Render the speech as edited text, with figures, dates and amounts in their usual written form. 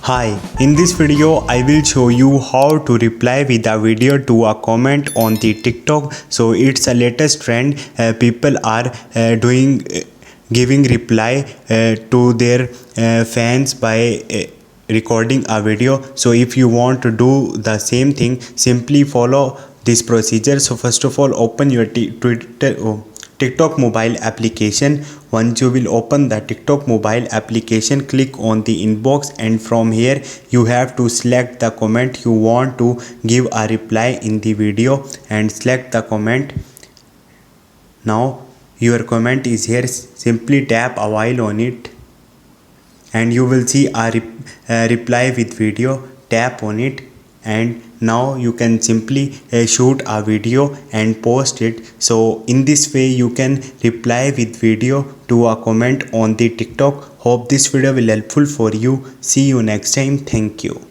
Hi, in this video I will show you how to reply with a video to a comment on the TikTok. So it's a latest trend. People are doing giving reply to their fans by recording a video. So if you want to do the same thing, simply follow this procedure. So first of all, open your TikTok mobile application. Once you will open the TikTok mobile application, click on the inbox, and from here you have to select the comment you want to give a reply in the video and select the comment. Now your comment is here. Simply tap a while on it and you will see a reply with video. Tap on it and now you can simply shoot a video and post it. So in this way you can reply with video to a comment on the TikTok. Hope this video will helpful for you. See you next time. Thank you.